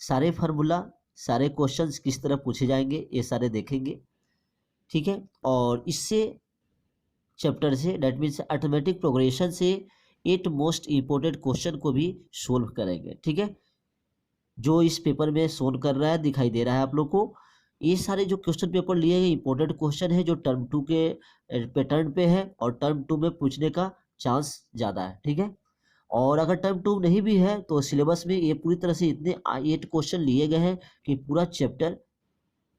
सारे फार्मूला, सारे क्वेश्चंस किस तरह पूछे जाएंगे ये सारे देखेंगे, ठीक है। और इससे चैप्टर से डेट मीन्स अर्थमेटिक प्रोग्रेशन से 8 मोस्ट इंपोर्टेंट क्वेश्चन को भी सोल्व करेंगे, ठीक है। जो इस पेपर में सोल्व कर रहा है दिखाई दे रहा है आप लोग को, ये सारे जो क्वेश्चन पेपर लिए गए इंपॉर्टेंट क्वेश्चन है जो टर्म 2 के पैटर्न पे है और टर्म 2 में पूछने का चांस ज़्यादा है, ठीक है। और अगर टर्म 2 नहीं भी है तो सिलेबस में ये पूरी तरह से इतने 8 क्वेश्चन लिए गए हैं कि पूरा चैप्टर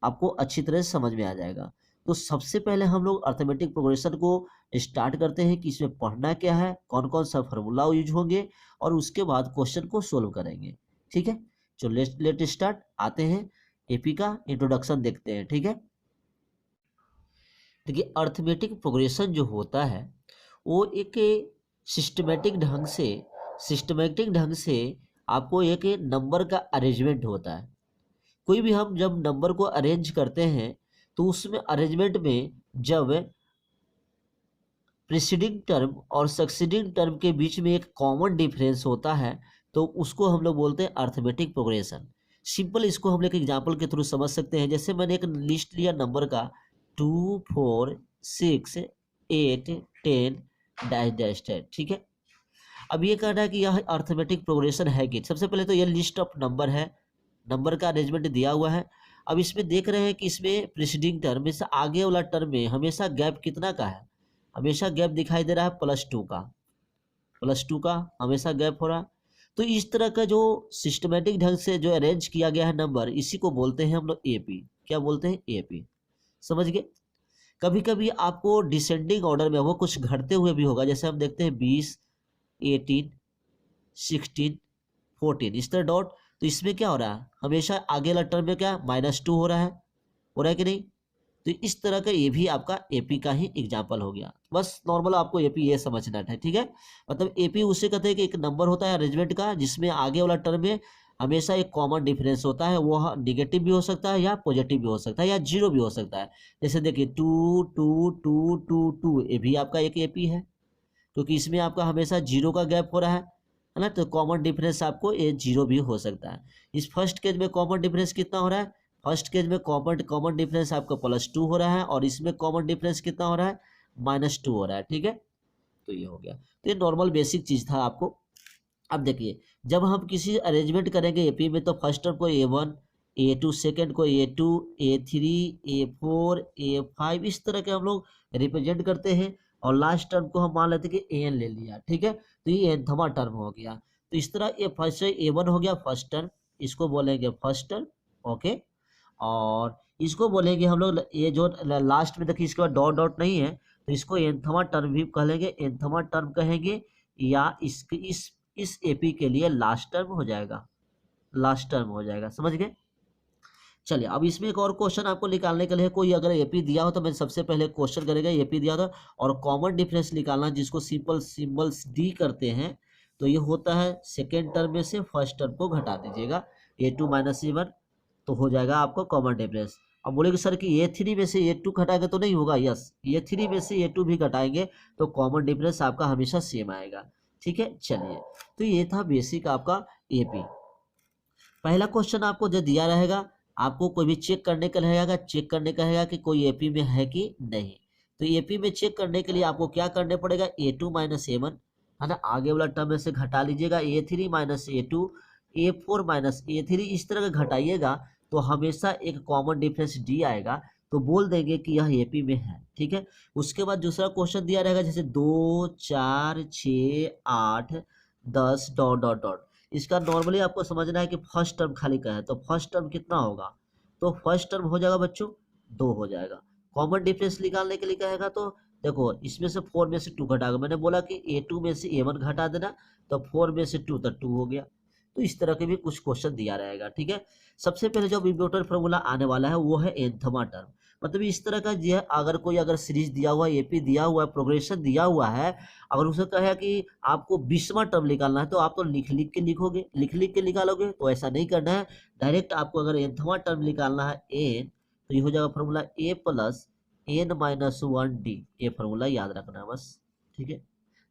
आपको अच्छी तरह से समझ में आ जाएगा। तो सबसे पहले हम लोग अर्थमेटिक प्रोग्रेशन को स्टार्ट करते हैं कि इसमें पढ़ना क्या है, कौन कौन सा फार्मूला यूज होंगे और उसके बाद क्वेश्चन को सोल्व करेंगे, ठीक है। तो लेट स्टार्ट, आते हैं एपी का इंट्रोडक्शन देखते हैं, ठीक है। देखिए अर्थमेटिक प्रोग्रेशन जो होता है वो एक सिस्टमेटिक ढंग से आपको एक नंबर का अरेंजमेंट होता है। कोई भी हम जब नंबर को अरेंज करते हैं तो उसमें अरेंजमेंट में जब प्रीसीडिंग टर्म और सक्सीडिंग टर्म के बीच में एक कॉमन डिफरेंस होता है तो उसको हम लोग बोलते हैं अर्थमेटिक प्रोग्रेशन। सिंपल इसको हम लोग एग्जांपल के थ्रू समझ सकते हैं। जैसे मैंने एक लिस्ट लिया नंबर का 2 4 6 8 10 डैश डैश डैश, ठीक है। अब ये कहना है कि यह अर्थमेटिक प्रोग्रेशन है कि, सबसे पहले तो यह लिस्ट ऑफ नंबर है, नंबर का अरेंजमेंट दिया हुआ है। अब इसमें देख रहे हैं कि इसमें प्रीसीडिंग टर्म में से आगे वाला टर्म में हमेशा गैप कितना का है, हमेशा गैप दिखाई दे रहा है +2 का, +2 का हमेशा गैप हो रहा है। तो इस तरह का जो सिस्टमेटिक ढंग से जो अरेंज किया गया है नंबर, इसी को बोलते हैं हम लोग एपी। क्या बोलते हैं? एपी, समझ गए। कभी कभी आपको डिसेंडिंग ऑर्डर में वो कुछ घटते हुए भी होगा, जैसे हम देखते हैं 20 18 16 14 इस तरह डॉट। तो इसमें क्या हो रहा है, हमेशा आगे वाला टर्म में क्या -2 हो रहा है कि नहीं। तो इस तरह का ये भी आपका एपी का ही एग्जाम्पल हो गया। बस नॉर्मल आपको एपी ये समझना है, ठीक है। मतलब एपी उसे कहते हैं कि एक नंबर होता है अरेंजमेंट का जिसमें आगे वाला टर्म में हमेशा एक कॉमन डिफरेंस होता है, वो निगेटिव भी हो सकता है या पॉजिटिव भी हो सकता है या जीरो भी हो सकता है। जैसे देखिए 2 2 2 2 2, ये भी आपका एक एपी है क्योंकि इसमें आपका हमेशा जीरो का गैप हो रहा है ना। तो कॉमन डिफरेंस आपको ये जीरो भी हो सकता है। इस फर्स्ट केस में कॉमन डिफरेंस कितना हो रहा है, फर्स्ट केस में कॉमन डिफरेंस आपका +2 हो रहा है और इसमें कॉमन डिफरेंस कितना हो रहा है, -2 हो रहा है, ठीक है। तो ये हो गया। तो ये नॉर्मल बेसिक चीज था आपको। अब देखिए जब हम किसी अरेंजमेंट करेंगे एपी में तो फर्स्ट टर्म को A1 A2, सेकेंड को A2 A3 A4 A5 इस तरह के हम लोग रिप्रेजेंट करते हैं और लास्ट टर्म को हम मान लेते हैं कि AN ले लिया, ठीक है। तो ये nthवा टर्म हो गया। तो इस तरह ये फर्स्ट A1 हो गया फर्स्ट टर्म, इसको बोलेंगे फर्स्ट टर्म, ओके। और इसको बोलेंगे हम लोग ये जो लास्ट में देखिए इसके बाद डॉट डॉट नहीं है तो इसको nthवा टर्म भी कह लेंगे, nthवा टर्म कहेंगे या इसके इस एपी के लिए लास्ट टर्म हो जाएगा, लास्ट टर्म हो जाएगा, समझ गए। चलिए अब इसमें एक और क्वेश्चन आपको निकालने के लिए, कोई अगर एपी दिया हो तो मैं सबसे पहले क्वेश्चन करेगा एपी दिया था और कॉमन डिफरेंस निकालना जिसको सिंपल सिंबल्स डी करते हैं। तो ये होता है सेकेंड टर्म में से फर्स्ट टर्म को घटा दीजिएगा, A2 - A1 तो हो जाएगा आपको कॉमन डिफरेंस। अब बोलेगे सर कि A3 में से A2 घटाएंगे तो नहीं होगा, यस A3 में से A2 भी घटाएंगे तो कॉमन डिफरेंस आपका हमेशा सेम आएगा, ठीक है। चलिए तो ये था बेसिक आपका एपी। पहला क्वेश्चन आपको जो दिया रहेगा आपको कोई भी चेक करने का रहेगा, चेक करने का रहेगा कि कोई एपी में है कि नहीं। तो एपी में चेक करने के लिए आपको क्या करने पड़ेगा, A2 - A1 है ना, आगे वाला टर्म में से घटा लीजिएगा, A3 - A2 A4 - A3 इस तरह का घटाइएगा तो हमेशा एक कॉमन डिफरेंस डी आएगा, तो बोल देंगे कि यह एपी में है, ठीक है। उसके बाद दूसरा क्वेश्चन दिया रहेगा जैसे 2 4 6 8 10 डॉट डॉट डॉट। इसका नॉर्मली आपको समझना है कि फर्स्ट टर्म खाली का है तो फर्स्ट टर्म कितना होगा, तो फर्स्ट टर्म हो जाएगा बच्चों 2 हो जाएगा। कॉमन डिफरेंस निकालने के लिए कहेगा तो देखो इसमें से 4 में से 2 घटाएगा, मैंने बोला कि A2 में से A1 घटा देना तो 4 में से 2 तो 2 हो गया। तो इस तरह के भी कुछ क्वेश्चन दिया रहेगा, ठीक है। सबसे पहले जो इम्पोर्टेंट फार्मूला आने वाला है वो है nthवा टर्म। मतलब इस तरह का जो है अगर कोई अगर सीरीज दिया हुआ है, एपी दिया हुआ है, प्रोग्रेशन दिया हुआ है, अगर उसे कहे कि आपको 20वां टर्म निकालना है तो आप तो लिख लिख के लिखोगे, लिख लिख के निकालोगे, तो ऐसा नहीं करना है। डायरेक्ट आपको अगर nthवा टर्म निकालना है n तो ये हो जाएगा फार्मूला A + n - 1d, ये फार्मूला याद रखना है बस, ठीक है।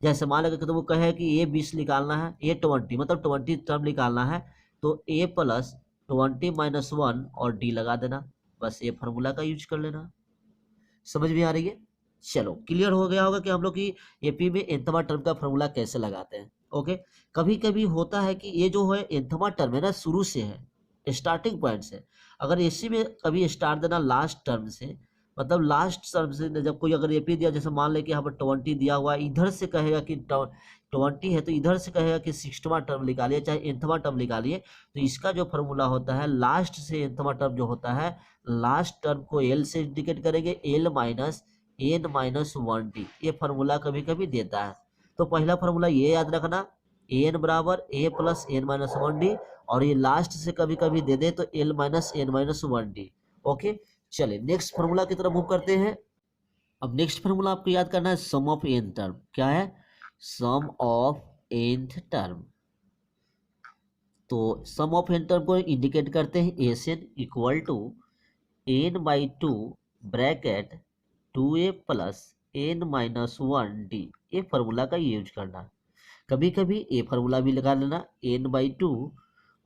जैसे मान लगे तो वो कहे कि A 20 निकालना है, A 20 मतलब 20 टर्म निकालना है तो A + 20 माइनस 1 और डी लगा देना, बस ये फार्मूला का यूज कर लेना। समझ में आ रही है? चलो क्लियर हो गया होगा कि हम लोग की एपी में nthवा टर्म का फार्मूला कैसे लगाते हैं। ओके, कभी कभी होता है कि ये जो है nthवा टर्म है ना शुरू से है, स्टार्टिंग पॉइंट से, अगर इसी में कभी स्टार्ट देना लास्ट टर्म से, मतलब लास्ट टर्म से जब कोई अगर एपी दिया, जैसे मान ले कि यहाँ पर 20 दिया हुआ है, इधर से कहेगा कि 20 है तो इधर से कहेगा कि 6वां टर्म निकालिए चाहे nthवा टर्म निकालिए, तो इसका जो फार्मूला होता है लास्ट से nthवा टर्म जो होता है, लास्ट टर्म को एल से इंडिकेट करेंगे, L minus N minus 1 D, ये फार्मूला कभी कभी देता है। तो पहला फार्मूला ये याद रखना, एन बराबर A plus N minus 1 D, और ये लास्ट से कभी कभी दे दे तो L minus N minus 1 D. Okay, चलिए नेक्स्ट फार्मूला की तरफ मूव करते हैं। अब नेक्स्ट फार्मूला आपको याद करना है सम ऑफ एन टर्म। क्या है? Sum of nth term. तो सम ऑफ एन टर्म को इंडिकेट करते हैं S N equal to n/2 bracket 2a plus n minus 1 D, ये फार्मूला का यूज करना। कभी कभी ए फार्मूला भी लगा लेना, n/2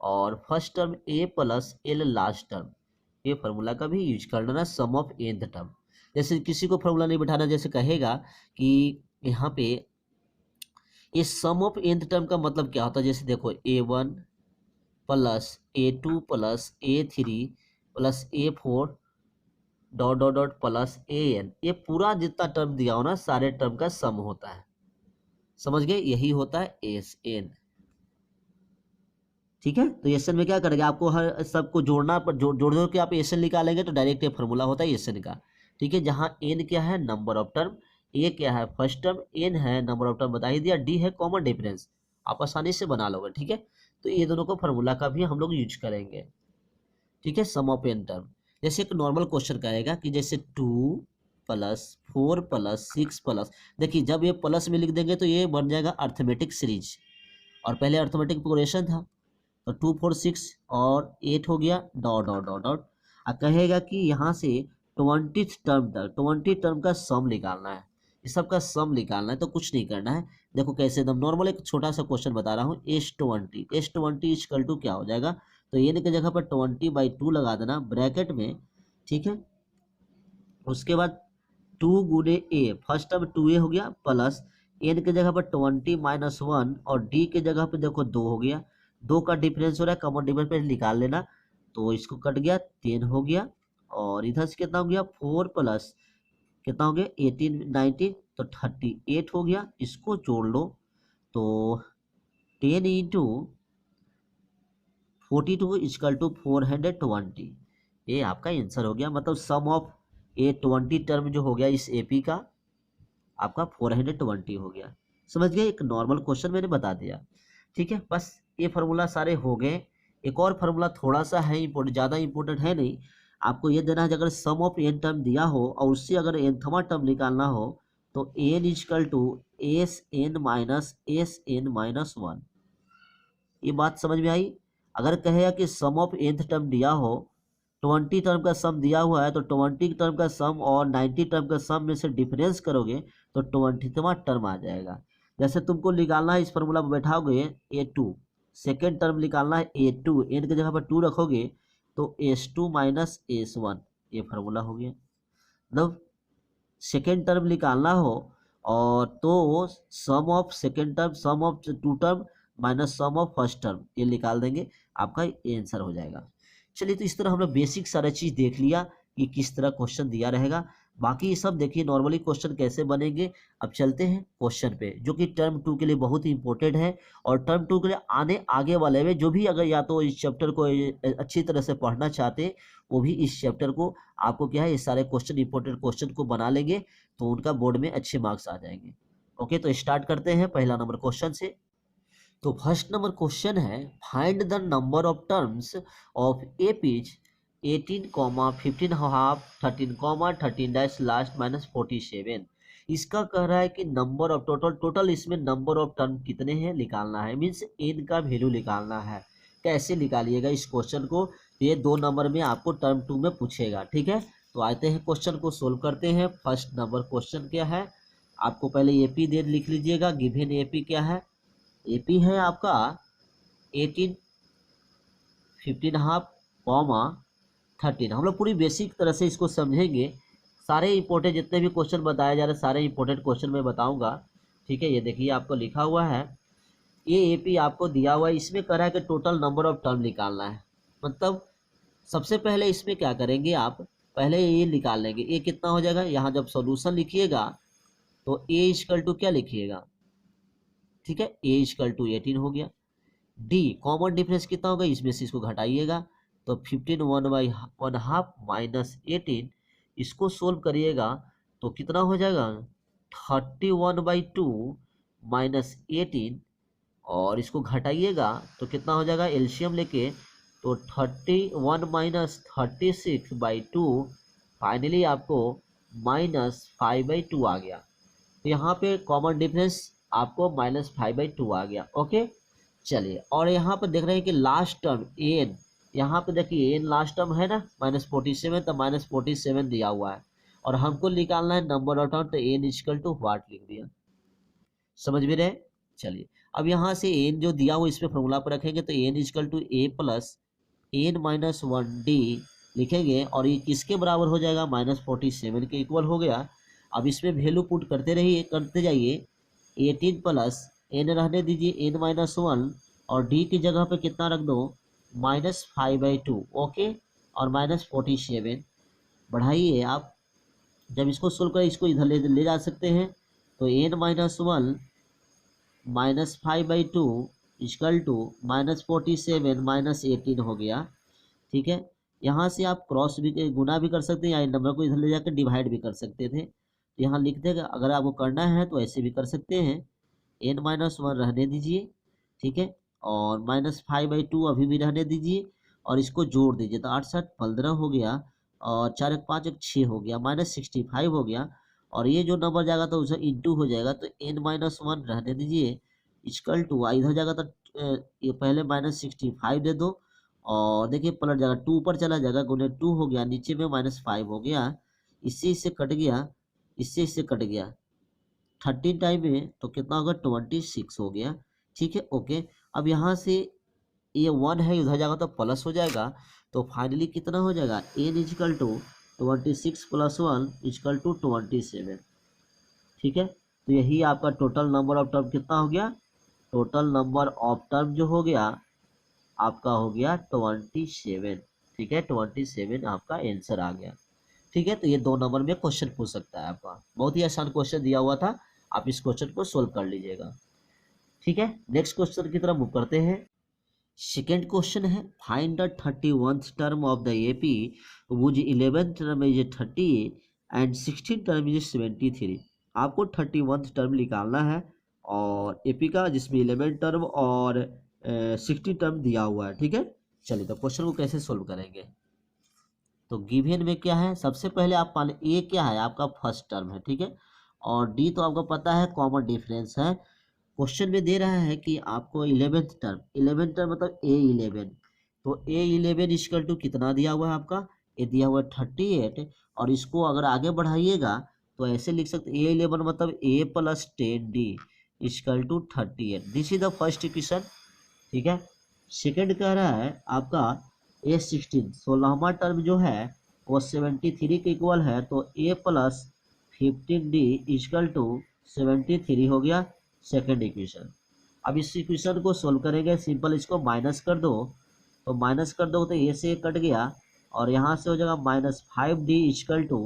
और first term a plus L last term, ये फार्मूला का भी यूज कर लेना सम ऑफ nth टर्म। जैसे किसी को फार्मूला नहीं बैठाना, जैसे कहेगा कि यहाँ पे ये सम ऑफ nth टर्म का मतलब क्या होता है, जैसे देखो a1 plus a2 plus a3 plus a4 dot dot dot plus an, ये पूरा जितना टर्म दिया हो ना सारे टर्म का सम होता है। समझ गए? यही होता है एस एन। ठीक है, तो एस एन में क्या करेंगे, आपको हर सबको जोड़ना, पर जोड़ जोड़ के आप एस एन निकालेंगे तो डायरेक्ट ये फॉर्मूला होता है एस एन का। ठीक है, जहां एन क्या है, नंबर ऑफ टर्म, ए क्या है फर्स्ट टर्म, एन है नंबर ऑफ टर्म बता ही दिया, डी है कॉमन डिफरेंस, आप आसानी से बना लोगे। ठीक है, तो ये दोनों को फार्मूला का भी हम लोग यूज करेंगे। ठीक है, सम ऑफ एन टर्म। जैसे एक नॉर्मल क्वेश्चन कहेगा कि जैसे 2 प्लस 4 प्लस 6 प्लस, देखिए जब ये प्लस में लिख देंगे तो ये बन जाएगा अर्थमेटिक सीरीज, और पहले अर्थमेटिक प्रोग्रेशन था, तो 2 4 6 और 8 हो गया डॉट डॉट डॉट डॉट। अब कहेगा कि यहाँ से 20th टर्म तक 20 टर्म का सम निकालना है, इस सब का सम निकालना है। तो कुछ नहीं करना है, देखो कैसे एकदम नॉर्मल एक छोटा सा क्वेश्चन बता रहा हूँ। S20 इक्वल टू क्या हो जाएगा, तो एन की जगह पर 20/2 लगा देना ब्रैकेट में। ठीक है, उसके बाद 2 गुने ए, फर्स्ट टर्म 2a हो गया प्लस एन की जगह पर 20 माइनस 1 और डी की जगह पर देखो 2 हो गया, 2 का डिफरेंस हो रहा है, कॉमन डिफरेंस पे निकाल लेना, तो इसको कट गया 10 हो गया, और इधर से कितना हो गया 4 प्लस कितना हो गया 18 19 तो 38 हो गया, इसको जोड़ लो तो 10 इंटू 42 इक्वल टू 420, ये आपका आंसर हो गया। मतलब सम ऑफ ए 20 टर्म जो हो गया इस एपी का आपका 420 हो गया। समझ गए? एक नॉर्मल क्वेश्चन मैंने बता दिया। ठीक है, बस ये फार्मूला सारे हो गए। एक और फार्मूला थोड़ा सा है इम्पोर्टेंट, ज़्यादा इंपॉर्टेंट है नहीं, आपको ये देना है अगर सम ऑफ एन टर्म दिया हो और उससे अगर nthवा टर्म निकालना हो तो N equal to S N minus 1। ये बात समझ में आई? अगर कहेगा कि सम ऑफ nth टर्म दिया हो, 20 टर्म का सम दिया हुआ है, तो 20 टर्म का सम और 90 टर्म का सम में से डिफरेंस करोगे तो 20वां टर्म आ जाएगा। जैसे तुमको निकालना है, इस फार्मूला पर बैठाओगे a2, सेकेंड टर्म निकालना है a2, एन की जगह पर 2 रखोगे तो s2 माइनस s1, ये फार्मूला हो गया। मतलब सेकेंड टर्म निकालना हो और तो sum of second term, sum of 2 term minus sum of first term, ये निकाल देंगे, आपका आंसर हो जाएगा। चलिए, तो इस तरह हमने बेसिक सारा चीज़ देख लिया कि किस तरह क्वेश्चन दिया रहेगा। बाकी ये सब देखिए नॉर्मली क्वेश्चन कैसे बनेंगे। अब चलते हैं क्वेश्चन पे, जो कि टर्म 2 के लिए बहुत ही इंपॉर्टेंट है, और टर्म 2 के लिए आगे वाले में जो भी अगर या तो इस चैप्टर को अच्छी तरह से पढ़ना चाहते हैं, वो भी इस चैप्टर को आपको क्या है, ये सारे क्वेश्चन इंपॉर्टेंट क्वेश्चन को बना लेंगे तो उनका बोर्ड में अच्छे मार्क्स आ जाएंगे। ओके, तो स्टार्ट करते हैं पहला नंबर क्वेश्चन से। तो फर्स्ट नंबर क्वेश्चन है, find the number of terms of A page 18, 15 half 13, 13 dash last minus 47। इसका कह रहा है कि नंबर ऑफ टोटल इसमें नंबर ऑफ टर्म कितने हैं निकालना है, मीन्स एन का वैल्यू निकालना है। कैसे निकालिएगा इस क्वेश्चन को, ये 2 नंबर में आपको टर्म 2 में पूछेगा। ठीक है, तो आते हैं क्वेश्चन को सोल्व करते हैं। फर्स्ट नंबर क्वेश्चन क्या है, आपको पहले एपी दे लिख लीजिएगा, गिवन एपी क्या है, एपी है आपका 18, 15 हाफ कॉमा 13। हम लोग पूरी बेसिक तरह से इसको समझेंगे। सारे इंपॉर्टेंट जितने भी क्वेश्चन बताए जा रहे हैं सारे इंपॉर्टेंट क्वेश्चन मैं बताऊंगा। ठीक है, ये देखिए आपको लिखा हुआ है, ये एपी आपको दिया हुआ है, इसमें कह रहा है कि टोटल नंबर ऑफ टर्म निकालना है। मतलब सबसे पहले इसमें क्या करेंगे आप, पहले ये निकाल लेंगे, ए कितना हो जाएगा, यहाँ जब सॉल्यूशन लिखिएगा तो ए इक्वल टू क्या लिखिएगा, ठीक है, ए इक्वल टू 18 हो गया। डी कॉमन डिफरेंस कितना होगा, इसमें से इसको घटाइएगा तो 15 1/2 माइनस 18, इसको सोल्व करिएगा तो कितना हो जाएगा 31/2 माइनस 18, और इसको घटाइएगा तो कितना हो जाएगा, एलसीएम लेके तो 31 माइनस 36/2, फाइनली आपको -5/2 आ गया। तो यहाँ पे कॉमन डिफरेंस आपको -5/2 आ गया। ओके, चलिए, और यहाँ पर देख रहे हैं कि लास्ट टर्म एन, यहाँ पे देखिए एन लास्ट टर्म है ना -47, तो -47 दिया हुआ है, और हमको निकालना है नंबर ऑफ टर्म, तो एन इक्वल टू व्हाट लिख दिया। समझ में रहे। चलिए, अब यहाँ से एन जो दिया हुआ इसमें फॉर्मूला पर रखेंगे तो N equal to A plus N minus 1 D लिखेंगे, और ये किसके बराबर हो जाएगा, -47 के इक्वल हो गया। अब इसमें वैल्यू पुट करते रहिए, करते जाइए, 18 प्लस एन रहने दीजिए n-1, और डी की जगह पे कितना रख दो -5/2। ओके, और -47 बढ़ाइए आप, जब इसको सोल्व करें इसको इधर ले जा सकते हैं, तो n-1 -5/2 इक्वल टू -47 -18 हो गया। ठीक है, यहाँ से आप क्रॉस भी गुना भी कर सकते हैं, या इन नंबर को इधर ले जाकर डिवाइड भी कर सकते थे। तो यहाँ लिख देगा, अगर आपको करना है तो ऐसे भी कर सकते हैं, n-1 रहने दीजिए, ठीक है, और -5/2 अभी भी रहने दीजिए, और इसको जोड़ दीजिए तो 8 7 15 हो गया, और 4 1 5 1 6 हो गया, -65 हो गया, और ये जो नंबर जाएगा तो उसे इंटू हो जाएगा, तो n-1 रहने दीजिए इक्वल टू इधर जाएगा तो ये पहले -65 दे दो, और देखिए पलट जाएगा, 2 ऊपर चला जाएगा, गुने 2 हो गया, नीचे में -5 हो गया, इससे इससे कट गया, इससे इससे कट गया 13 टाइम में, तो कितना होगा 26 हो गया। ठीक है, ओके, अब यहाँ से ये 1 है उधर जाएगा तो प्लस हो जाएगा, तो फाइनली कितना हो जाएगा, n equal to 26 + 1 equal to 27। ठीक है, तो यही आपका टोटल नंबर ऑफ टर्म कितना हो गया, टोटल नंबर ऑफ टर्म जो हो गया आपका हो गया 27। ठीक है, 27 आपका आंसर आ गया। ठीक है, तो ये 2 नंबर में क्वेश्चन पूछ सकता है आपका, बहुत ही आसान क्वेश्चन दिया हुआ था, आप इस क्वेश्चन को सोल्व कर लीजिएगा। ठीक है, नेक्स्ट क्वेश्चन की तरफ मूव करते हैं। सेकेंड क्वेश्चन है, find the 31th term of the AP was 11th term is 30 and 16th term is 73। आपको 31th टर्म निकालना है और एपी का, जिसमें 11th टर्म और 60 टर्म दिया हुआ है। ठीक है, चलिए तो क्वेश्चन को कैसे सोल्व करेंगे। तो गिवन में क्या है, सबसे पहले आप मान, ए क्या है आपका फर्स्ट टर्म है, ठीक है, और डी तो आपको पता है कॉमन डिफरेंस है। क्वेश्चन में दे रहा है कि आपको 11th टर्म, 11th टर्म मतलब A11, तो A11 इक्वल टू कितना दिया हुआ है आपका, ये दिया हुआ है 38, और इसको अगर आगे बढ़ाइएगा तो ऐसे लिख सकते A11 मतलब A + 10D equal to 38। This is the first equation. ठीक है, सेकंड कह रहा है आपका A16, 16वां टर्म जो है वो 73 के इक्वल है, तो A + 15D इक्वल टू 73 हो गया सेकंड इक्वेशन। अब इस इक्वेशन को सोल्व करेंगे, सिंपल इसको माइनस कर दो, तो माइनस कर दो तो ए से कट गया, और यहाँ से हो जाएगा -5D इक्वल टू,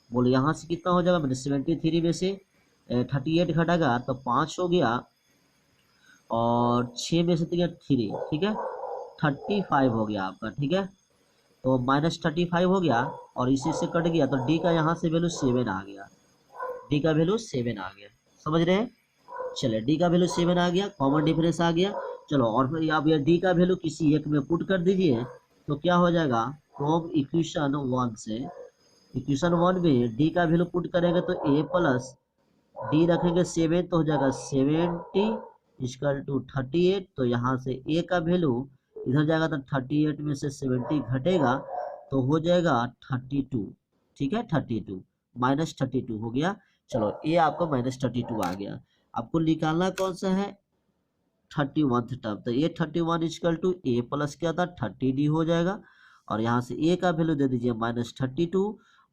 बोलो यहाँ से कितना हो जाएगा, 73 में से 38 घटागा तो 5 हो गया, और 6 में से 3, ठीक है, 35 हो गया आपका। ठीक है, तो -35 हो गया, और इसी से कट गया, तो डी का यहाँ से वैल्यू 7 आ गया, डी का वैल्यू 7 आ गया। समझ रहे हैं, चलिए डी का वैल्यू 7 आ गया, कॉमन डिफरेंस आ गया। चलो, और फिर आप ये डी का वैल्यू किसी एक में पुट कर दीजिए, तो क्या हो जाएगा, फ्रॉम इक्वेशन 1 से, इक्वेशन 1 में डी का वैल्यू पुट करेंगे तो A + डी रखेंगे 7, तो हो जाएगा 70 इक्वल टू 38, तो यहाँ से ए का वैल्यू इधर जाएगा तो 38 में से 70 घटेगा तो हो जाएगा 32। ठीक है, 32 -32 हो गया। चलो, ए आपको -32 आ गया। आपको निकालना कौन सा है, 31th टर्म, तो ये 31 इक्वल टू A + क्या था 30D हो जाएगा, और यहाँ से ए का वैल्यू दे दीजिए -32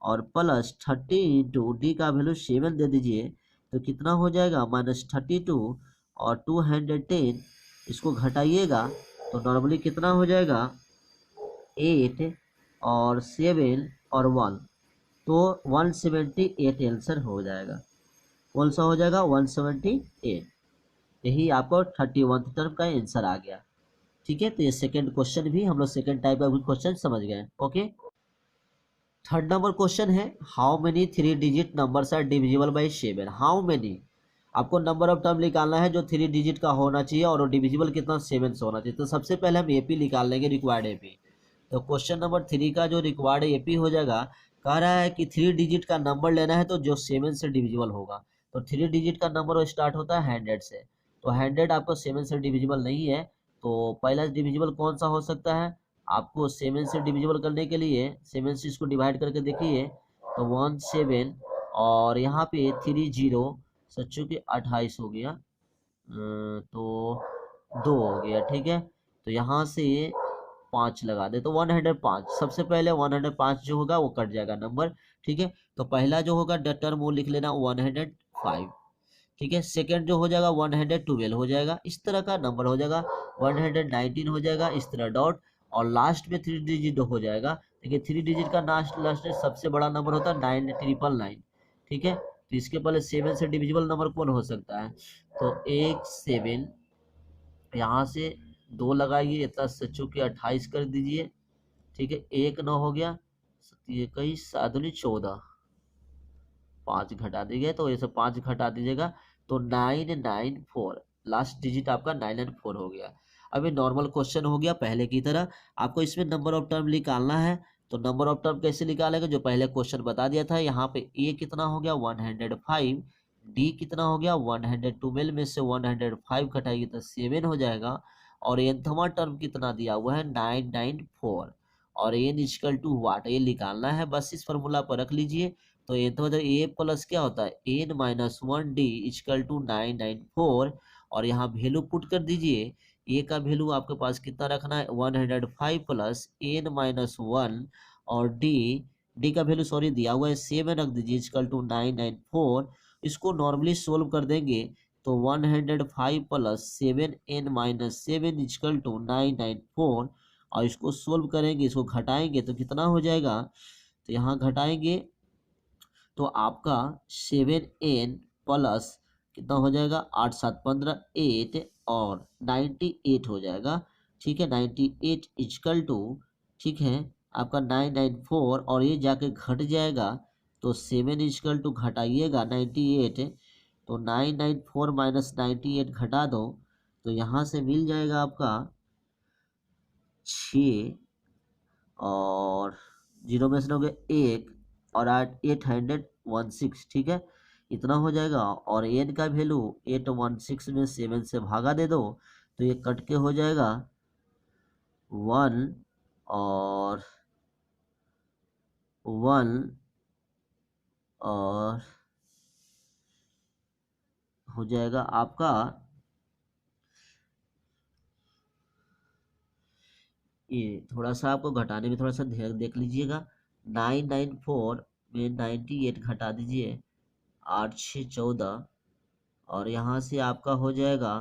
और प्लस 30 इंटू डी का वैल्यू 7 दे दीजिए। तो कितना हो जाएगा -32 और 210, इसको घटाइएगा तो नॉर्मली कितना हो जाएगा 8 और 7 और 1, तो 178 आंसर हो जाएगा। कौन सा हो जाएगा 178। यही आपको 31 टर्म का आंसर आ गया। ठीक है, तो ये सेकंड क्वेश्चन भी हम लोग सेकंड टाइप का भी क्वेश्चन समझ गए। ओके, थर्ड नंबर क्वेश्चन है how many 3 digit numbers are divisible by 7। How many, आपको नंबर ऑफ टर्म निकालना है जो 3 डिजिट का होना चाहिए और डिविजिबल कितना 7 से होना चाहिए। तो सबसे पहले हम एपी निकाल लेंगे, रिक्वायर्ड एपी। तो क्वेश्चन नंबर 3 का जो रिक्वायर्ड एपी हो जाएगा, कह रहा है कि 3 डिजिट का नंबर लेना है तो जो 7 से डिविजिबल होगा। तो 3 डिजिट का नंबर स्टार्ट होता है 100 से, तो 100 आपको 7 से डिविजिबल नहीं है। तो पहला डिविजिबल कौन सा हो सकता है, आपको 7 से डिविजिबल करने के लिए 7 से इसको डिवाइड करके देखिए तो 1 7 और यहाँ पे 3 0 सच्चों के 28 हो गया, तो 2 हो गया। ठीक है, तो यहाँ से 5 लगा दे तो 105। सबसे पहले 105 जो होगा वो कट जाएगा नंबर। ठीक है, तो पहला जो होगा टर्म वो लिख लेना 105। ठीक है, सेकंड जो हो जाएगा 112 हो जाएगा, इस तरह का नंबर हो जाएगा। 119 हो जाएगा इस तरह डॉट, और लास्ट में 3 डिजिट हो जाएगा। देखिए 3 डिजिट का लास्ट में सबसे बड़ा नंबर होता है 9999। ठीक है, तो इसके पहले 7 से डिविजिबल नंबर कौन हो सकता है, तो 1 7, यहाँ से 2 लगाइए, इतना सच्चों के 28 कर दीजिए। ठीक है, 1 9 हो गया, 21 7 14, 5 घटा दीजिए, तो ऐसे 5 घटा दीजिएगा तो 994, लास्ट डिजिट आपका 994 हो गया। अभी नॉर्मल क्वेश्चन हो गया पहले की तरह, आपको इसमें नंबर ऑफ टर्म निकालना है। तो नंबर ऑफ टर्म कैसे निकालेगा, जो पहले क्वेश्चन बता दिया था। यहाँ पे ए कितना हो गया 105, डी कितना हो गया 112 में से 105 घटाइए तो 7 हो जाएगा, और एनथमा टर्म कितना दिया हुआ है 994, और एन इक्वल टू वाट ये निकालना है, बस इस फॉर्मूला पर रख लीजिए। तो ये तो मतलब ए प्लस क्या होता है N minus 1 D equal to 994, और यहाँ वैल्यू पुट कर दीजिए। ए का वैल्यू आपके पास कितना रखना है 105 प्लस एन माइनस 1, और डी का वैल्यू सॉरी दिया हुआ है 7 रख दीजिए इक्वल टू 994। इसको नॉर्मली सोल्व कर देंगे तो 105 plus 7 N minus 7 equal to 994, और इसको सोल्व करेंगे, इसको घटाएंगे तो कितना हो जाएगा, तो यहाँ घटाएंगे तो आपका 7n प्लस कितना हो जाएगा 8 7 15 8 और 98 हो जाएगा। ठीक है, 98 इक्वल टू, ठीक है, आपका 994, और ये जाके घट जाएगा तो 7 इक्वल टू घटाइएगा 98, तो 994 माइनस 98 घटा दो तो यहाँ से मिल जाएगा आपका 6, और 0 में से हो गया 1 और 816। ठीक है, इतना हो जाएगा, और एन का वैल्यू 816 में 7 से भागा दे दो तो ये कट के हो जाएगा 1 और 1 और हो जाएगा आपका ये, थोड़ा सा आपको घटाने में थोड़ा सा ध्यान देख लीजिएगा। 994 में 98 घटा दीजिए, 8 6 14, और यहाँ से आपका हो जाएगा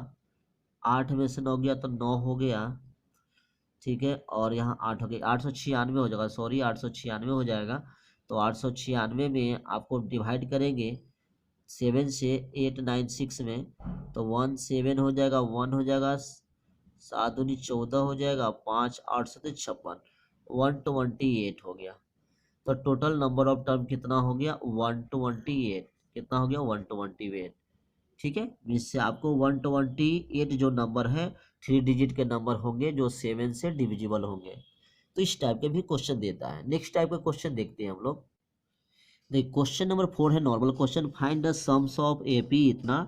8 में से 9 गया तो 9 हो गया। ठीक है, और यहाँ 8 हो गया, 896 हो जाएगा, सॉरी 896 हो जाएगा। तो 896 में आपको डिवाइड करेंगे 7 से 896 में, तो 1 7 हो जाएगा, 1 हो जाएगा, 7 दूनी 14 हो जाएगा, 5 8 7 56, 128 हो गया। तो टोटल नंबर ऑफ टर्म कितना हो गया 128, कितना हो गया 128। ठीक है, इससे आपको 128 जो नंबर है 3 डिजिट के नंबर होंगे जो 7 से डिविजिबल होंगे। तो इस टाइप के भी क्वेश्चन देता है। नेक्स्ट टाइप का क्वेश्चन देखते हैं हम लोग। देखिए क्वेश्चन नंबर 4 है normal question, find the sums of AP इतना।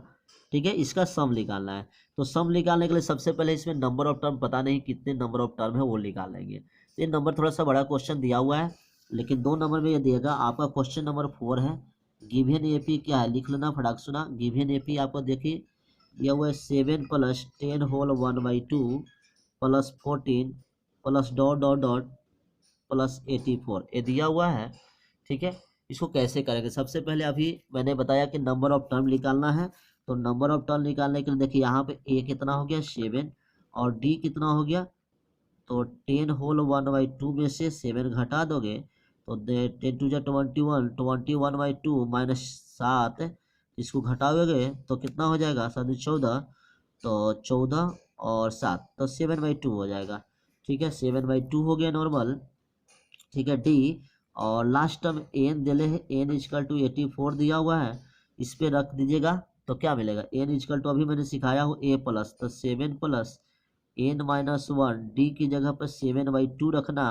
ठीक है, इसका सम निकालना है। तो सम निकालने के लिए सबसे पहले इसमें नंबर ऑफ टर्म पता नहीं कितने नंबर ऑफ टर्म है वो निकाल लेंगे। तो ये नंबर थोड़ा सा बड़ा क्वेश्चन दिया हुआ है, लेकिन 2 नंबर में ये दिएगा। आपका क्वेश्चन नंबर 4 है, गिवन एपी क्या है लिख लेना फटाक सुना। गिवन एपी आपको देखिए दिया हुआ है 7 plus 10 whole 1/2 plus 14 plus dot dot dot plus 84 ये दिया हुआ है। ठीक है, इसको कैसे करेंगे? सबसे पहले अभी मैंने बताया कि नंबर ऑफ टर्म निकालना है। तो नंबर ऑफ टर्म निकालने के लिए देखिए यहाँ पे ए कितना हो गया 7 और डी कितना हो गया, तो 10 होल 1/2 में से 7 घटा दोगे तो 10 टू 21/2 माइनस 7, इसको घटाओगे तो कितना हो जाएगा 14, तो 14 और 7 तो 7/2 हो जाएगा। ठीक है, 7/2 हो गया नॉर्मल। ठीक है, डी और लास्ट टर्म एन दिले है, एन इजकल टू 84 दिया हुआ है, इस पे रख दीजिएगा तो क्या मिलेगा, एन इजकल टू अभी मैंने सिखाया हूँ ए प्लस, तो 7 प्लस एन माइनस 1, डी की जगह पर 7/2 रखना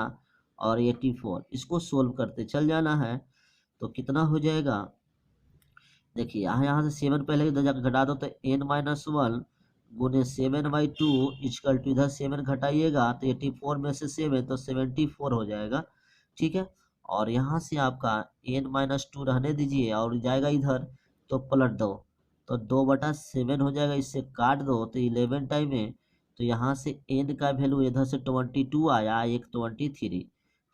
और 84, इसको सोल्व करते चल जाना है। तो कितना हो जाएगा, देखिए यहाँ से 7 पहले इधर जाकर घटा दो तो n-1 गुने 7/2 इजकल टू इधर 7 घटाइएगा तो 84 में से 7 तो 74 हो जाएगा। ठीक है, और यहाँ से आपका n-2 रहने दीजिए और जाएगा इधर तो पलट दो तो 2/7 हो जाएगा, इससे काट दो तो 11 टाइम है, तो यहाँ से n का वैल्यू इधर से 22 आया, एक 23,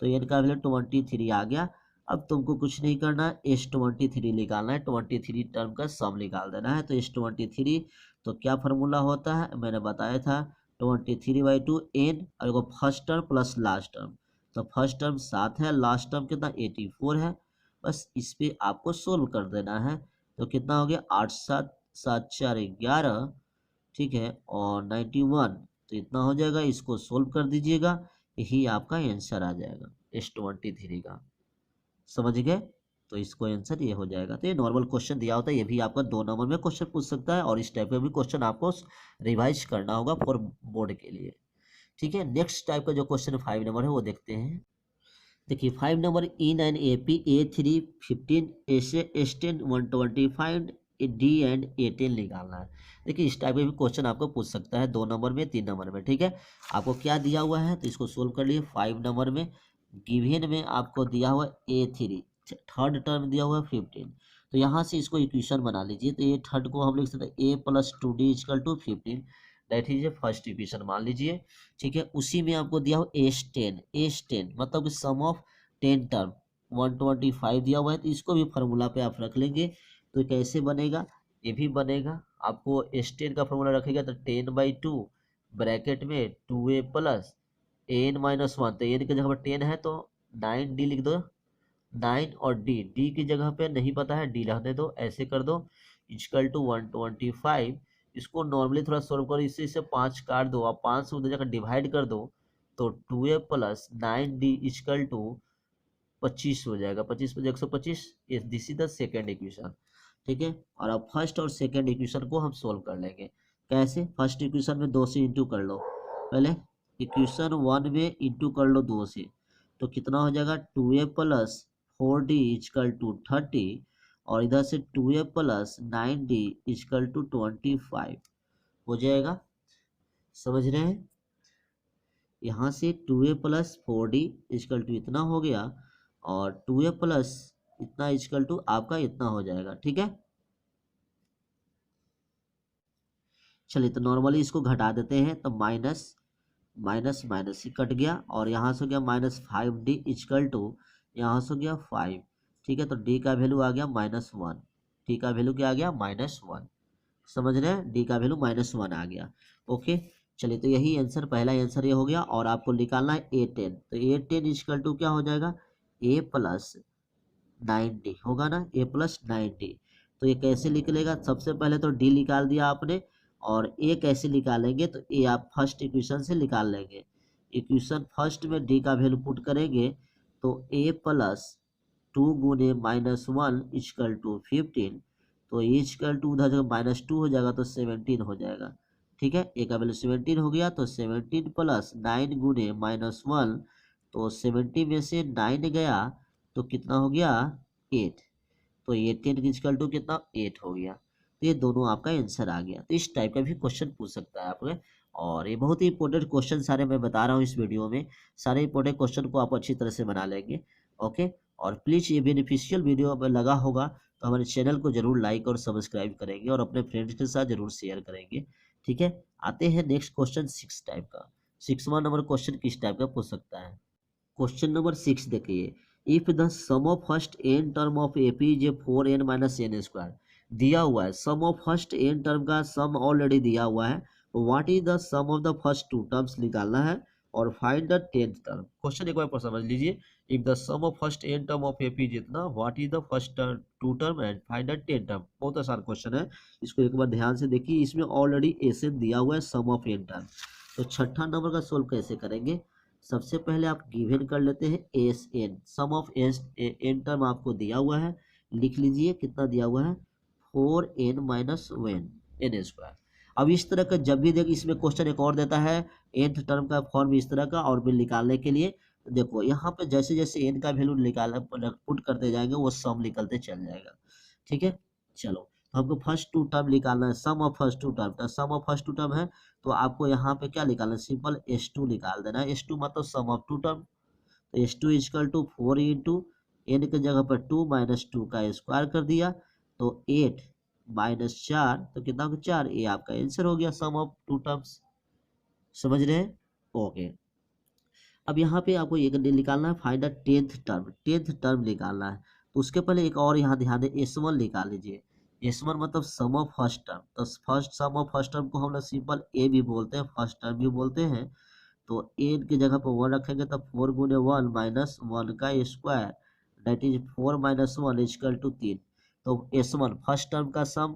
तो n का वैल्यू 23 आ गया। अब तुमको कुछ नहीं करना है, S23 निकालना है, 23 टर्म का सम निकाल देना है। तो S23 तो क्या फार्मूला होता है मैंने बताया था, 23/2 n और एगो first term plus last term, तो फर्स्ट टर्म 7 है, लास्ट टर्म कितना 84 है। बस इस पे आपको सोल्व कर देना है। तो कितना हो गया 8 7 7 4 11, ठीक है, और 91, तो इतना हो जाएगा, इसको सोल्व कर दीजिएगा, यही आपका आंसर आ जाएगा S23 का। समझ गए? तो इसको आंसर ये हो जाएगा। तो ये नॉर्मल क्वेश्चन दिया होता है, ये भी आपका 2 नंबर में क्वेश्चन पूछ सकता है और इस टाइप का भी क्वेश्चन आपको रिवाइज करना होगा फॉर बोर्ड के लिए। ठीक है, नेक्स्ट टाइप का जो क्वेश्चन 5 नंबर है वो देखते हैं। देखिए 5 number E9 AP A3 15 S10 125 D and A10 निकालना है। देखिए इस टाइप में भी क्वेश्चन आपको पूछ सकता है 2 नंबर में 3 नंबर में। ठीक है, आपको क्या दिया हुआ है तो इसको सोल्व कर लिए। 5 नंबर में गिवन में आपको दिया हुआ A3, थर्ड टर्म दिया हुआ है 15, तो यहाँ से इसको इक्वेशन बना लीजिए। तो ये थर्ड को हम लिख सकते हैं A plus 2D equal to 15, that is a first equation मान लीजिए। ठीक है, उसी में आपको दिया हो S10 मतलब कि सम ऑफ 10 टर्म 125 दिया हुआ है, तो इसको भी फार्मूला पे आप रख लेंगे। तो कैसे बनेगा, ये भी बनेगा, आपको S10 का फार्मूला रखेगा तो 10/2 ब्रैकेट में 2A प्लस n-1, तो n की जगह पर 10 है तो 9D लिख दो, 9 और डी की जगह पे नहीं पता है, डी रहने दो, ऐसे कर दो इजकल टू 125। इसको नॉर्मली थोड़ा सोल्व करो, इससे 5 काट दो और 5 से उधर जाकर डिवाइड कर दो तो 2A plus 9D is equal to 25 हो जाएगा, 25 पर 125, this is the second equation. ठीक है, और अब फर्स्ट और सेकेंड इक्वेशन को हम सोल्व कर लेंगे। कैसे, फर्स्ट इक्वेशन में 2 से इंटू कर लो, पहले इक्वेशन 1 में इंटू कर लो 2 से, तो कितना हो जाएगा 2A plus 4D is equal to 30 और इधर से 2A plus 9D is equal to 25 हो जाएगा। समझ रहे हैं, यहाँ से 2A plus 4D is equal to इतना हो गया और 2A प्लस इतना इजकल टू आपका इतना हो जाएगा। ठीक है, चलिए तो नॉर्मली इसको घटा देते हैं, तो माइनस माइनस माइनस ही कट गया और यहाँ से हो गया -5D इजकल टू यहाँ से हो गया 5। ठीक है, तो D का वैल्यू आ गया -1, D का वैल्यू क्या आ गया -1। समझ रहे हैं, D का वैल्यू -1 आ गया। ओके, चलिए तो यही आंसर, पहला आंसर ये हो गया और आपको निकालना है A10, तो A10 इजकल टू क्या हो जाएगा A प्लस 9D होगा ना, A प्लस 9D। तो ये कैसे निकलेगा, सबसे पहले तो D निकाल दिया आपने और A कैसे निकालेंगे, तो A आप फर्स्ट इक्वेशन से निकाल लेंगे। इक्वेशन फर्स्ट में D का वैल्यू पुट करेंगे तो A प्लस 2 गुने -1 इजकल टू 15, तो इजकल टू उधर जगह -2 हो जाएगा तो 17 हो जाएगा। ठीक है, A का वैल्यू 17 हो गया तो 17 प्लस 9 गुने -1, तो 70 में से 9 गया तो कितना हो गया 8, तो 18 इजकल टू कितना 8 हो गया। तो ये दोनों आपका आंसर आ गया। तो इस टाइप का भी क्वेश्चन पूछ सकता है आपने, और ये बहुत ही इंपॉर्टेंट क्वेश्चन सारे मैं बता रहा हूँ इस वीडियो में, सारे इंपॉर्टेंट क्वेश्चन को आप अच्छी तरह से बना लेंगे। ओके, और प्लीज़ ये बेनिफिशियल वीडियो अगर लगा होगा तो हमारे चैनल को जरूर लाइक और सब्सक्राइब करेंगे और अपने फ्रेंड्स के साथ जरूर शेयर करेंगे। ठीक है, आते हैं नेक्स्ट क्वेश्चन 6 टाइप का। 6वां नंबर क्वेश्चन किस टाइप का पूछ सकता है। क्वेश्चन नंबर 6 देखिए, if the sum of first N term of AP is 4n minus N square, दिया हुआ है sum of first N term का सम ऑलरेडी दिया हुआ है, what is the sum of the first two terms निकालना है और find the tenth term. Question एक बार समझ लीजिए, if the sum of first N term of AP जितना, what is the first two term and find the tenth term. बहुत आसान क्वेश्चन है, इसको एक बार ध्यान से देखिए, इसमें ऑलरेडी एन दिया हुआ है सम ऑफ एन टर्म। तो छठा नंबर का सोल्व कैसे करेंगे, सबसे पहले आप गिवन कर लेते हैं S N, sum of S N term आपको दिया हुआ है, लिख लीजिए कितना दिया हुआ है 4n minus one N square. अब इस तरह का जब भी देख, इसमें क्वेश्चन एक और देता है nth टर्म का फॉर्म इस तरह का, और बिल निकालने के लिए देखो यहाँ पे जैसे जैसे n का वैल्यू निकाल पुट करते जाएंगे वो सम निकलते चल जाएगा। ठीक है, चलो तो हमको फर्स्ट टू टर्म निकालना है, sum of first two term, तो sum of first two term है तो आपको यहाँ पे क्या निकालना है, सिंपल S2 निकाल देना है। S2 मतलब सम ऑफ टू टर्म, तो S2 is equal to 4 into N के जगह पर 2 माइनस 2 का स्क्वायर कर दिया, तो 8 माइनस 4 तो कितना होगा 4, ये आपका आंसर हो गया सम ऑफ टू टर्म्स। समझ रहे हैं, ओके। अब यहाँ पे आपको एक निकालना है find the tenth term, tenth term निकालना है, तो उसके पहले एक और यहाँ ध्यान दें, S1 निकाल लीजिए। S1 मतलब सम ऑफ फर्स्ट टर्म, तो first sum of first term को हम लोग सिंपल ए भी बोलते हैं, फर्स्ट टर्म भी बोलते हैं। तो एन की जगह पर 1 रखेंगे तो 4 गुने 1 माइनस 1 का square, that is 4 minus 1 equal to 3। तो S1 फर्स्ट टर्म का सम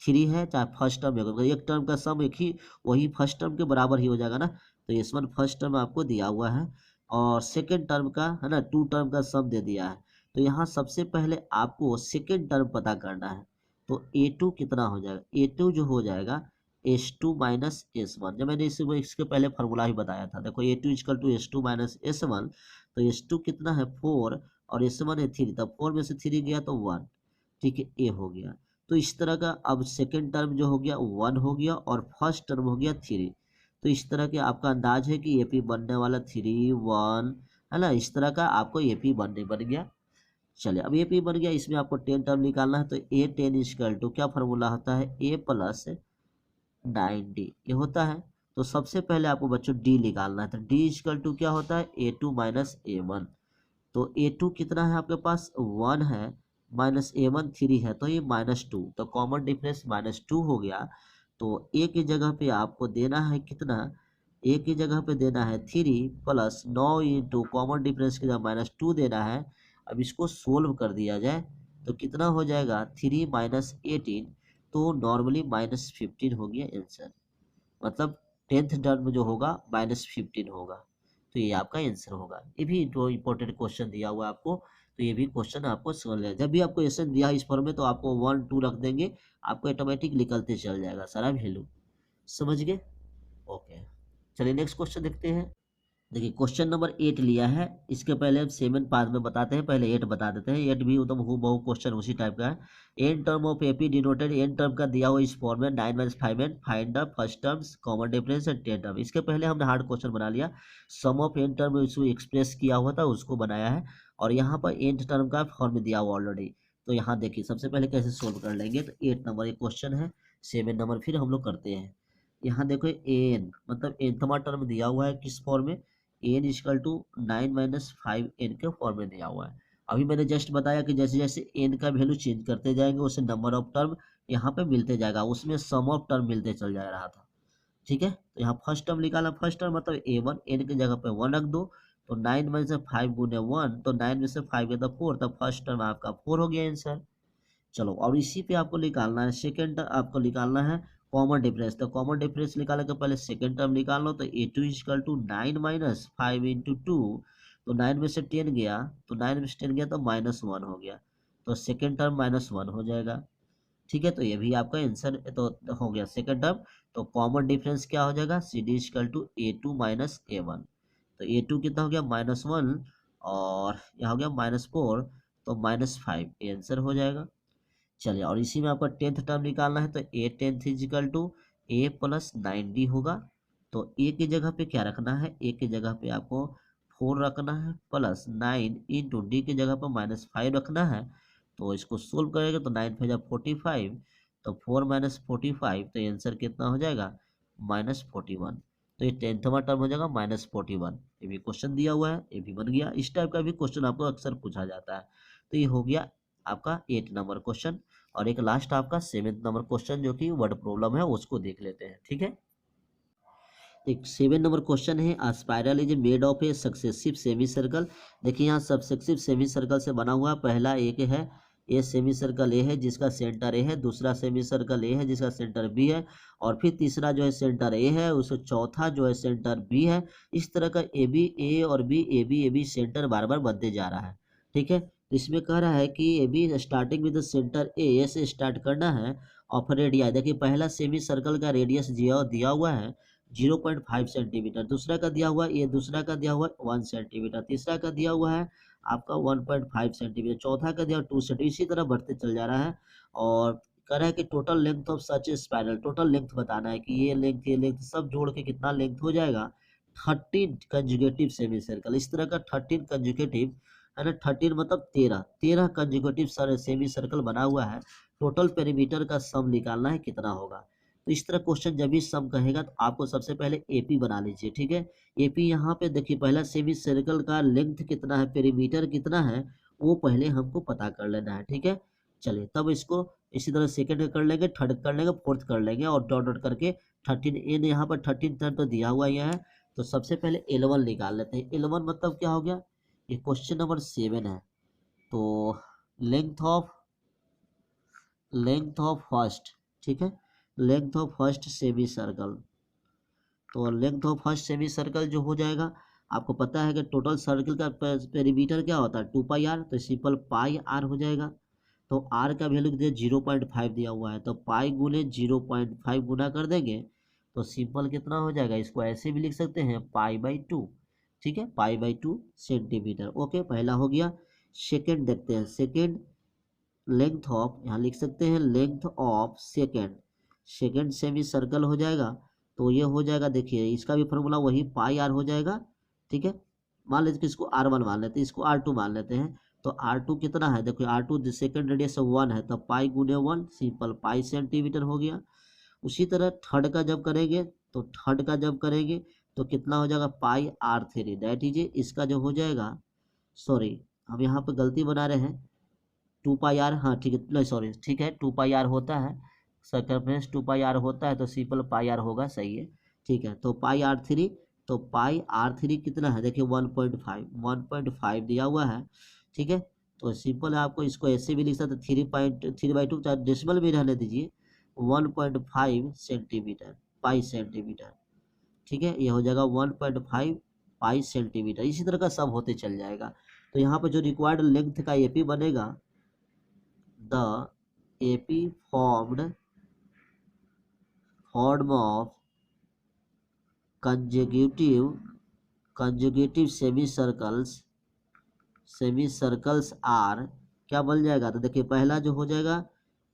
3 है, चाहे फर्स्ट टर्म है, एक टर्म का सम एक ही वही फर्स्ट टर्म के बराबर ही हो जाएगा ना, तो S1 फर्स्ट टर्म आपको दिया हुआ है और सेकेंड टर्म का है ना टू टर्म का सम दे दिया है। तो यहाँ सबसे पहले आपको सेकेंड टर्म पता करना है, तो A2 कितना हो जाएगा, A2 जो हो जाएगा S2 माइनस S1, जब मैंने इसके पहले फार्मूला ही बताया था, देखो A2 is equal to S2 minus S1, तो S2 कितना है 4 और S1 है 3, तब 4 में से 3 गया तो 1, ठीक है ए हो गया। तो इस तरह का अब सेकेंड टर्म जो हो गया 1 हो गया और फर्स्ट टर्म हो गया 3, तो इस तरह के आपका अंदाज है कि एपी बनने वाला 3 1 है ना, इस तरह का आपको एपी बन गया। चलिए अब एपी बन गया, इसमें आपको 10 टर्म निकालना है, तो A10 इजकल टू क्या फार्मूला होता है A प्लस 9D ये होता है। तो सबसे पहले आपको बच्चों डी निकालना है, तो डी इजकल टू क्या होता है A2 माइनस A1, तो A2 कितना है आपके पास 1 है, माइनस A1 3 है, तो ये -2, तो कॉमन डिफरेंस -2 हो गया। तो ए की जगह पे आपको देना है कितना, ए की जगह पे देना है 3 प्लस 9 इंटू कॉमन डिफरेंस की जगह -2 देना है। अब इसको सोल्व कर दिया जाए तो कितना हो जाएगा 3 माइनस 18, तो नॉर्मली -15 हो गया आंसर, मतलब टेंथ टर्म जो होगा -15 होगा, तो ये आपका आंसर होगा। ये भी जो इंपॉर्टेंट क्वेश्चन दिया हुआ है आपको, तो ये भी क्वेश्चन आपको समझ लेना, जब भी आपको क्वेश्चन दिया इस फॉर्म में तो आपको 1 2 रख देंगे, आपको ऑटोमेटिक निकलते चल जाएगा सारा वैल्यू। समझ गए, ओके। चलिए नेक्स्ट क्वेश्चन देखते हैं। देखिए क्वेश्चन नंबर 8 लिया है, इसके पहले हम 7 पार्ट में बताते हैं, पहले 8 बता देते हैं। 8 भी एकदम हूबहू क्वेश्चन उसी टाइप का है। N term of AP denoted, N term का दिया हुआ इस फॉर्म में 9 - 5 एन, find the first terms common difference and 10 term. इसके पहले हमने हार्ड क्वेश्चन बना लिया, सम ऑफ एन टर्म इसको एक्सप्रेस किया हुआ था उसको बनाया है, और यहाँ पर एन टर्म का फॉर्म दिया हुआ ऑलरेडी। तो यहाँ देखिए सबसे पहले कैसे सोल्व कर लेंगे, तो 8 नंबर एक क्वेश्चन है, 7 नंबर फिर हम लोग करते हैं। यहाँ देखो एन मतलब एनथमा टर्म दिया हुआ है किस फॉर्म में, एन इजकल टू 9 - 5 एन के फॉर्म में दिया हुआ है। अभी मैंने जस्ट बताया कि जैसे जैसे एन का वैल्यू चेंज करते जाएंगे उससे नंबर ऑफ टर्म यहाँ पे मिलते जाएगा, उसमें सम ऑफ टर्म मिलते चल जा रहा था। ठीक है, तो यहाँ फर्स्ट टर्म निकाला, फर्स्ट टर्म मतलब A1, एन की जगह पे 1 रख दो, तो 9 में से 5 गुने 1, तो 9 में से 5 गया तो 4, तो फर्स्ट टर्म आपका 4 हो गया आंसर। चलो और इसी पे आपको निकालना है सेकेंड टर्म, आपको निकालना है कॉमन डिफरेंस, तो कॉमन डिफरेंस निकालने के पहले सेकेंड टर्म निकाल लो, तो A2 is equal to 9 minus 5 into 2, तो 9 में से 10 गया, तो 9 में से 10 गया तो -1 हो गया, तो सेकेंड टर्म -1 हो जाएगा। ठीक है, तो ये भी आपका आंसर तो हो गया सेकेंड टर्म। तो कॉमन डिफरेंस क्या हो जाएगा CD is equal to A2 minus A1, तो A2 कितना हो गया -1 और यहाँ हो गया -4, तो -5 ये आंसर हो जाएगा। चलिए और इसी में आपका टेंथ टर्म निकालना है, तो A tenth equal to A plus 9D होगा। तो ए की जगह पे क्या रखना है, ए की जगह पे आपको 4 रखना है प्लस 9 इंटू डी की जगह पर -5 रखना है। तो इसको सोल्व करेंगे तो 9 5 45, तो 4 - 45, तो आंसर कितना हो जाएगा -41। तो ये 10वां टर्म हो जाएगा -41। ये भी क्वेश्चन दिया हुआ है, ये भी बन गया। इस टाइप का भी क्वेश्चन आपको अक्सर पूछा जाता है। तो ये हो गया आपका 8 नंबर क्वेश्चन। और एक लास्ट आपका 7 नंबर क्वेश्चन जो कि वर्ड प्रॉब्लम है, उसको देख लेते हैं। ठीक है, एक 7 नंबर क्वेश्चन है, अ spiral is made of A successive semi circle. देखिए यहाँ सक्सेसिव सेमी सर्कल से बना हुआ पहला एक है, ये सेमी सर्कल ए है जिसका सेंटर ए है, दूसरा सेमी सर्कल ए है जिसका सेंटर बी है, और फिर तीसरा जो है सेंटर ए है, उससे चौथा जो है सेंटर बी है। इस तरह का ए बी, ए और बी, ए बी सेंटर बार बार बनते जा रहा है। ठीक है, तो इसमें कह रहा है कि A B starting with center A से स्टार्ट करना है। ऑफ रेडिया, देखिए पहला सेमी सर्कल का रेडियस दिया हुआ है 0.5 सेंटीमीटर, दूसरा का दिया हुआ ये, दूसरा का दिया हुआ 1 सेंटीमीटर, तीसरा का दिया हुआ है आपका 1.5 सेंटीमीटर, चौथा का दिया 2 सेंटीमीटर, इसी तरह बढ़ते चल जा रहा है। और कह रहा है कि total length of such A spiral, total length बताना है कि ये लेंथ सब जोड़ के कितना लेंथ हो जाएगा। 13 कंजुगेटिव सेमी सर्कल, इस तरह का 13 कंजुगेटिव है ना, 13 मतलब 13 कंजुगेटिव सेमी सर्कल बना हुआ है। टोटल पेरीमीटर का सम निकालना है कितना होगा। तो इस तरह क्वेश्चन जब भी सम कहेगा तो आपको सबसे पहले एपी बना लीजिए। ठीक है, एपी यहाँ पे देखिए पहला सेमी सर्कल का लेंथ कितना है, पेरीमीटर कितना है, वो पहले हमको पता कर लेना है। ठीक है, चलिए तब इसको इसी तरह सेकंड कर लेंगे, थर्ड कर लेंगे, फोर्थ कर लेंगे, और डॉट डॉट करके 13 एन यहाँ पर 13 टर्म तो दिया हुआ ही है। तो सबसे पहले L1 निकाल लेते हैं। L1 मतलब क्या हो गया, ये क्वेश्चन नंबर 7 है। तो लेंथ ऑफ फर्स्ट, ठीक है, length of first semi circle, तो length of first semi circle जो हो जाएगा, आपको पता है कि टोटल सर्कल का पेरीमीटर क्या होता है 2πr, तो सिंपल पाई आर हो जाएगा। तो आर का वैल्यू दे 0.5 दिया हुआ है, तो पाई गुने 0.5 गुना कर देंगे तो सिंपल कितना हो जाएगा, इसको ऐसे भी लिख सकते हैं π/2। ठीक है, π/2 सेंटीमीटर। ओके, पहला हो गया। सेकेंड देखते हैं, सेकेंड लेंथ ऑफ, यहाँ लिख सकते हैं length of second semi circle हो जाएगा। तो ये हो जाएगा, देखिए इसका भी फॉर्मूला वही πr हो जाएगा। ठीक है, मान लेते कि इसको r1 मान लेते हैं, इसको r2 मान लेते हैं। तो r2 कितना है, देखिए r2 सेकेंड रेडियस 1 है, तो पाई गुने 1 सिंपल पाई सेंटीमीटर हो गया। उसी तरह थर्ड का जब करेंगे, तो थर्ड का जब करेंगे तो कितना हो जाएगा πr3, दैट इज इसका जो हो जाएगा, सॉरी हम यहाँ पर गलती बना रहे हैं, 2πr, हाँ ठीक है, नहीं सॉरी, ठीक है 2πr होता है, सर्कमफ्रेंस 2πr होता है, तो सिंपल πr होगा, सही है। ठीक है, तो πr3, तो πr3 कितना है, देखिए 1.5 दिया हुआ है। ठीक है, तो सिंपल है, आपको इसको ऐसे भी लिख सकते 3/2, चाहे डेसिमल भी रहने दीजिए, 1.5 सेंटीमीटर, पाई सेंटीमीटर। ठीक है, ये हो जाएगा 1.5 पाई सेंटीमीटर। इसी तरह का सब होते चल जाएगा। तो यहाँ पर जो रिक्वायर्ड लेंथ का एपी बनेगा, the AP form of consecutive semicircles are, क्या बन जाएगा, तो देखिए पहला जो हो जाएगा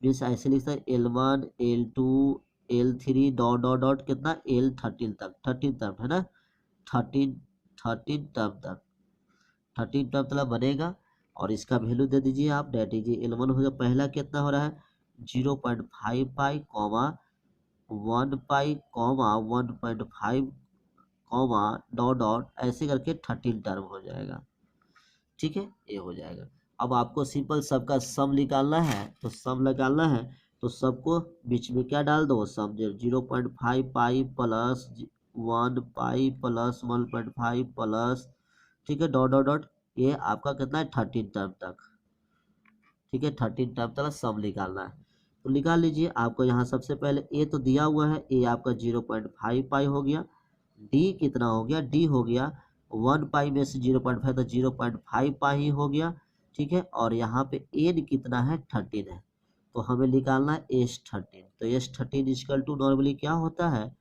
मीन्स ऐसे लिख सकते L1 L2 L3 dot dot dot कितना L13 तक, 13 टर्म है ना, 13 टर्म तक, 13 टर्म तक बनेगा। और इसका वैल्यू दे दीजिए आप, डेट दीजिए L1 हो जाए, पहला कितना हो रहा है 0.5 पाई कॉमा 1 पाई कॉमा 1.5 कॉमा डॉट डॉट, ऐसे करके 13 टर्म हो जाएगा। ठीक है, ये हो जाएगा। अब आपको सिंपल सबका सम निकालना है, तो सम निकालना है तो सबको बीच में क्या डाल दो, सम 0.5 pi plus 1 pi plus 1.5 plus, ठीक है, डॉट डॉट डॉट, ये आपका कितना है 13 टर्म तक। ठीक है, 13 टर्म तक सम निकालना है, तो निकाल लीजिए। आपको यहाँ सबसे पहले ए तो दिया हुआ है, ए आपका 0.5 पाई हो गया, डी कितना हो गया, डी हो गया 1 पाई में से 0.5, तो 0.5 पाई ही हो गया। ठीक है, और यहाँ पे एन कितना है 13 है, तो हमें निकालना है S13। तो S13 इक्वल टू नॉर्मली क्या होता है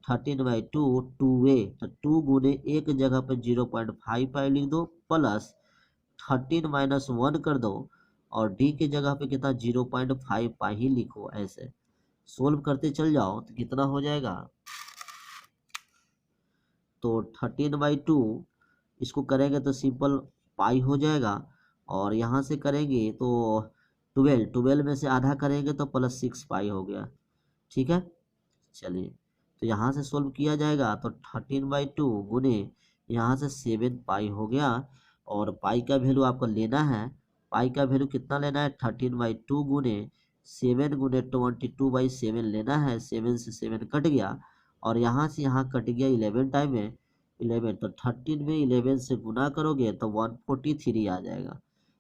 13/2 2a, तो 2 गुने एक जगह पे 0.5 पाई लिख दो, प्लस 13 माइनस 1 कर दो, और डी की जगह पे कितना 0.5 पाई ही लिखो। ऐसे सोल्व करते चल जाओ तो कितना हो जाएगा, तो 13/2 इसको करेंगे तो सिंपल पाई हो जाएगा, और यहाँ से करेंगे तो 12 में से आधा करेंगे तो +6 पाई हो गया। ठीक है, चलिए तो यहाँ से सोल्व किया जाएगा तो 13/2 गुने यहाँ से 7 पाई हो गया। और पाई का वैल्यू आपको लेना है, पाई का वैल्यू कितना लेना है 13/2 गुने 7 गुने 22/7 लेना है। 7 से 7 कट गया और यहाँ से यहाँ कट गया 11 टाइम में 11, तो 13 में 11 से गुना करोगे तो 143 आ जाएगा।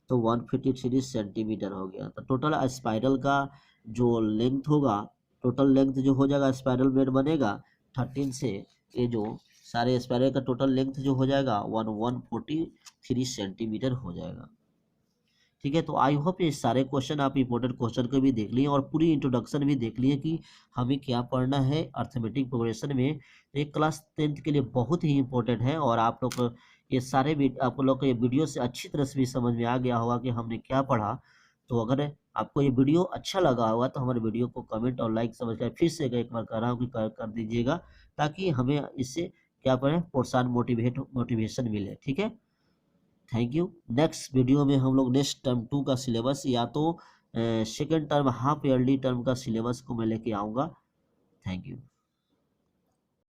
तो 153 सेंटीमीटर हो गया। तो टोटल स्पाइरल का जो लेंथ होगा, टोटल लेंथ जो हो जाएगा स्पाइरल बेड बनेगा 13 से, ये जो सारे स्पाइरल का टोटल लेंथ जो हो जाएगा 143 सेंटीमीटर हो जाएगा। ठीक है, तो आई होप ये सारे क्वेश्चन आप इंपॉर्टेंट क्वेश्चन को भी देख लिए और पूरी इंट्रोडक्शन भी देख लिए कि हमें क्या पढ़ना है अर्थमेटिक प्रोग्रेशन में। ये क्लास 10th के लिए बहुत ही इंपॉर्टेंट है और आप लोग को ये सारे भी आप लोग को ये वीडियो से अच्छी तरह से भी समझ में आ गया होगा कि हमने क्या पढ़ा। तो अगर आपको ये वीडियो अच्छा लगा होगा तो हमारे वीडियो को कमेंट और लाइक समझ कर फिर से एक बार कह रहा हूँ कि कर दीजिएगा, ताकि हमें इससे क्या पढ़े प्रोत्साहन मोटिवेशन मिले। ठीक है, थैंक यू। नेक्स्ट वीडियो में हम लोग नेक्स्ट टर्म 2 का सिलेबस या तो second term half yearly term का सिलेबस को मैं लेके आऊँगा। Thank you.